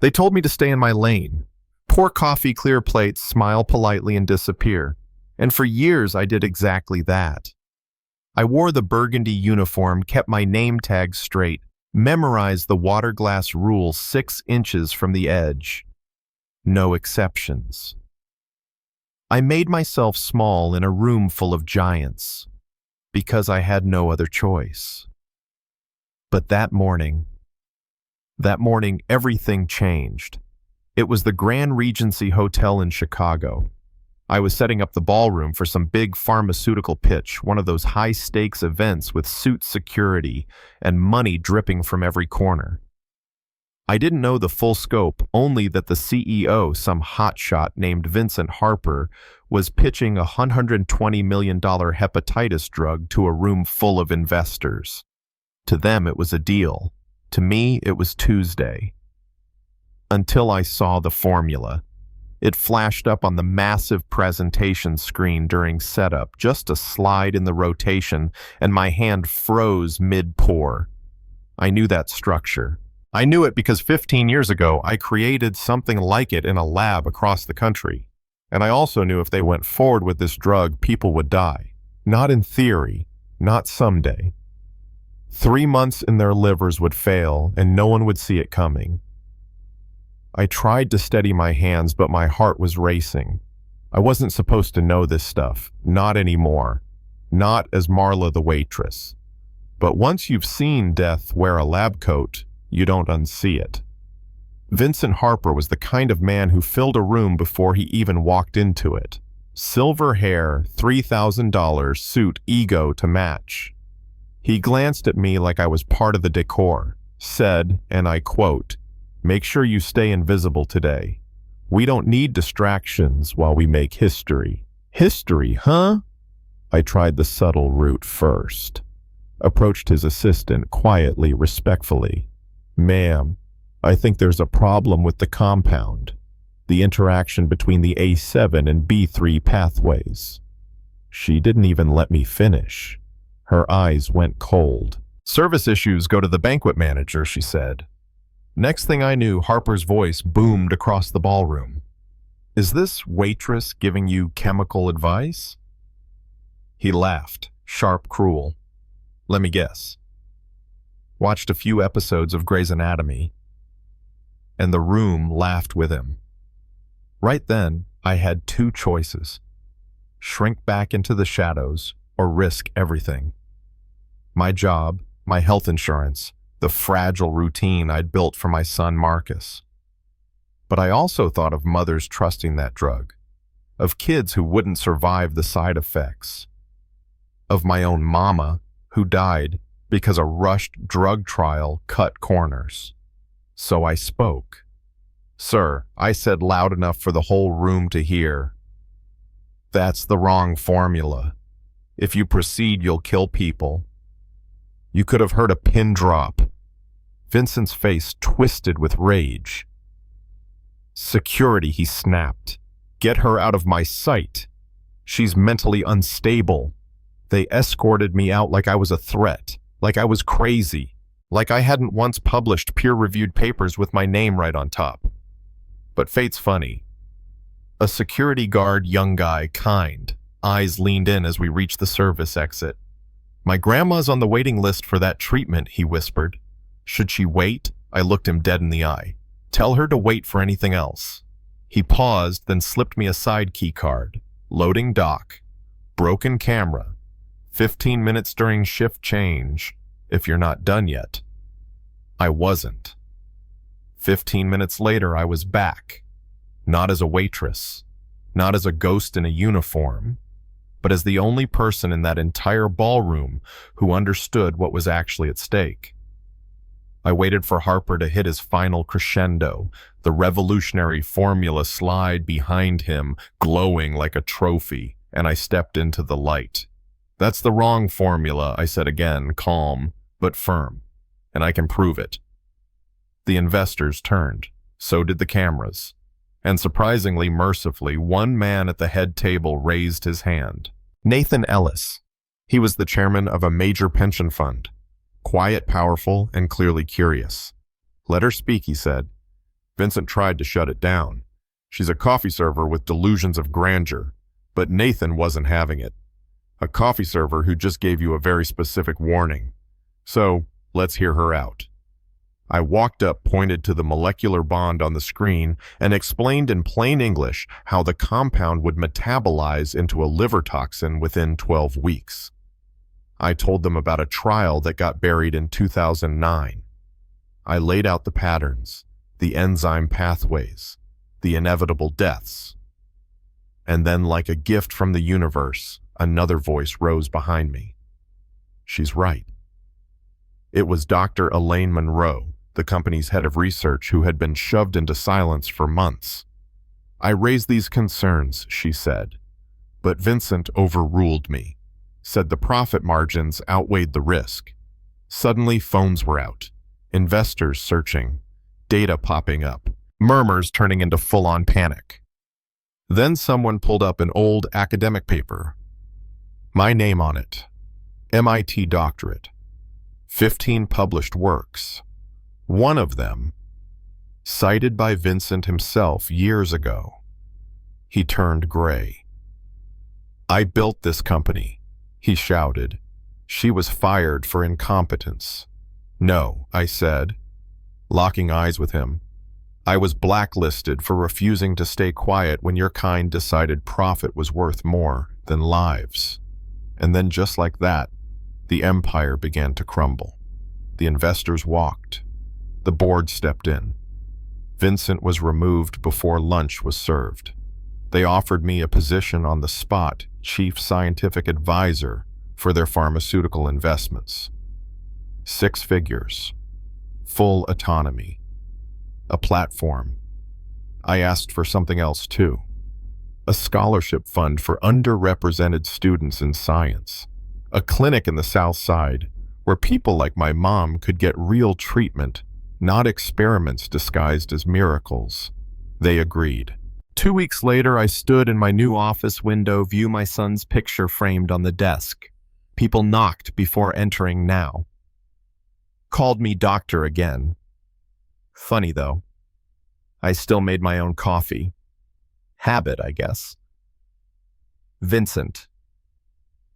They told me to stay in my lane. Pour coffee, clear plates, smile politely, and disappear. And for years, I did exactly that. I wore the burgundy uniform, kept my name tag straight, memorized the water glass rule 6 inches from the edge. No exceptions. I made myself small in a room full of giants, because I had no other choice. But that morning, everything changed. It was the Grand Regency Hotel in Chicago. I was setting up the ballroom for some big pharmaceutical pitch, one of those high-stakes events with suit security and money dripping from every corner. I didn't know the full scope, only that the CEO, some hotshot named Vincent Harper, was pitching a $120 million hepatitis drug to a room full of investors. To them, it was a deal. To me, it was Tuesday. Until I saw the formula. It flashed up on the massive presentation screen during setup, just a slide in the rotation, and my hand froze mid-pour. I knew that structure. I knew it because 15 years ago, I created something like it in a lab across the country. And I also knew if they went forward with this drug, people would die. Not in theory, not someday. 3 months in their livers would fail, and no one would see it coming. I tried to steady my hands, but my heart was racing. I wasn't supposed to know this stuff, not anymore. Not as Marla the waitress. But once you've seen death wear a lab coat, you don't unsee it. Vincent Harper was the kind of man who filled a room before he even walked into it. Silver hair, $3,000 suit, ego to match. He glanced at me like I was part of the decor, said, and I quote, "Make sure you stay invisible today. We don't need distractions while we make history." History, huh? I tried the subtle route first. Approached his assistant quietly, respectfully. "Ma'am, I think there's a problem with the compound. The interaction between the A7 and B3 pathways." She didn't even let me finish. Her eyes went cold. "Service issues go to the banquet manager," she said. Next thing I knew, Harper's voice boomed across the ballroom. "Is this waitress giving you chemical advice?" He laughed, sharp, cruel. "Let me guess. Watched a few episodes of Grey's Anatomy." And the room laughed with him. Right then, I had 2 choices. Shrink back into the shadows or risk everything. My job, my health insurance, the fragile routine I'd built for my son Marcus. But I also thought of mothers trusting that drug, of kids who wouldn't survive the side effects, of my own mama who died because a rushed drug trial cut corners. So I spoke. "Sir," I said loud enough for the whole room to hear, "that's the wrong formula. If you proceed, you'll kill people." You could have heard a pin drop. Vincent's face twisted with rage. "Security," he snapped. "Get her out of my sight. She's mentally unstable." They escorted me out like I was a threat, like I was crazy, like I hadn't once published peer-reviewed papers with my name right on top. But fate's funny. A security guard, young guy, kind, eyes leaned in as we reached the service exit. "My grandma's on the waiting list for that treatment," he whispered. "Should she wait?" I looked him dead in the eye. "Tell her to wait for anything else." He paused, then slipped me a side key card. Loading dock. Broken camera. 15 minutes during shift change, if you're not done yet. I wasn't. 15 minutes later, I was back. Not as a waitress. Not as a ghost in a uniform. But as the only person in that entire ballroom who understood what was actually at stake. I waited for Harper to hit his final crescendo, the revolutionary formula slide behind him, glowing like a trophy, and I stepped into the light. "That's the wrong formula," I said again, calm but firm, "and I can prove it." The investors turned. So did the cameras. And surprisingly, mercifully, one man at the head table raised his hand. Nathan Ellis. He was the chairman of a major pension fund. Quiet, powerful, and clearly curious. "Let her speak," he said. Vincent tried to shut it down. She's a coffee server with delusions of grandeur, but Nathan wasn't having it. A coffee server who just gave you a very specific warning. So, let's hear her out. I walked up, pointed to the molecular bond on the screen, and explained in plain English how the compound would metabolize into a liver toxin within 12 weeks. I told them about a trial that got buried in 2009. I laid out the patterns, the enzyme pathways, the inevitable deaths. And then, like a gift from the universe, another voice rose behind me. She's right. It was Dr. Elaine Monroe, the company's head of research, who had been shoved into silence for months. I raised these concerns, she said, but Vincent overruled me, said the profit margins outweighed the risk. Suddenly, phones were out, investors searching, data popping up, murmurs turning into full-on panic. Then someone pulled up an old academic paper. My name on it. MIT doctorate. 15 published works. One of them, cited by Vincent himself years ago. He turned gray. I built this company, he shouted. She was fired for incompetence. No, I said, locking eyes with him. I was blacklisted for refusing to stay quiet when your kind decided profit was worth more than lives. And then just like that, the empire began to crumble. The investors walked. The board stepped in. Vincent was removed before lunch was served. They offered me a position on the spot, chief scientific advisor for their pharmaceutical investments. 6 figures. Full autonomy. A platform. I asked for something else too. A scholarship fund for underrepresented students in science. A clinic in the South Side where people like my mom could get real treatment, not experiments disguised as miracles. They agreed. 2 weeks later, I stood in my new office window, view my son's picture framed on the desk. People knocked before entering now. Called me doctor again. Funny though. I still made my own coffee. Habit, I guess. Vincent.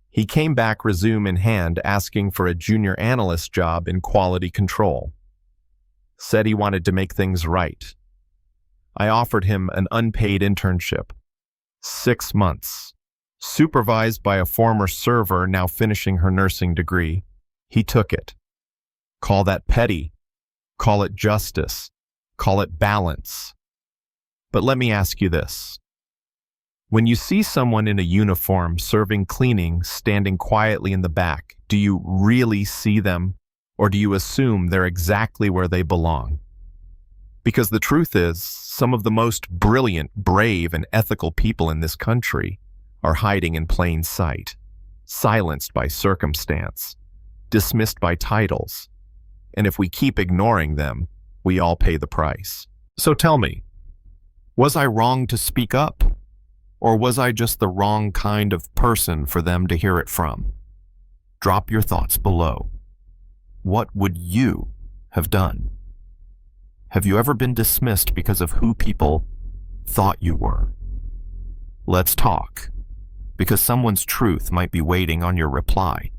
He came back, resume in hand, asking for a junior analyst job in quality control. Said he wanted to make things right. I offered him an unpaid internship. 6 months. Supervised by a former server now finishing her nursing degree. He took it. Call that petty. Call it justice. Call it balance. But let me ask you this. When you see someone in a uniform serving cleaning, standing quietly in the back, do you really see them, or do you assume they're exactly where they belong? Because the truth is, some of the most brilliant, brave, and ethical people in this country are hiding in plain sight, silenced by circumstance, dismissed by titles, and if we keep ignoring them, we all pay the price. So tell me, was I wrong to speak up? Or was I just the wrong kind of person for them to hear it from? Drop your thoughts below. What would you have done? Have you ever been dismissed because of who people thought you were? Let's talk, because someone's truth might be waiting on your reply.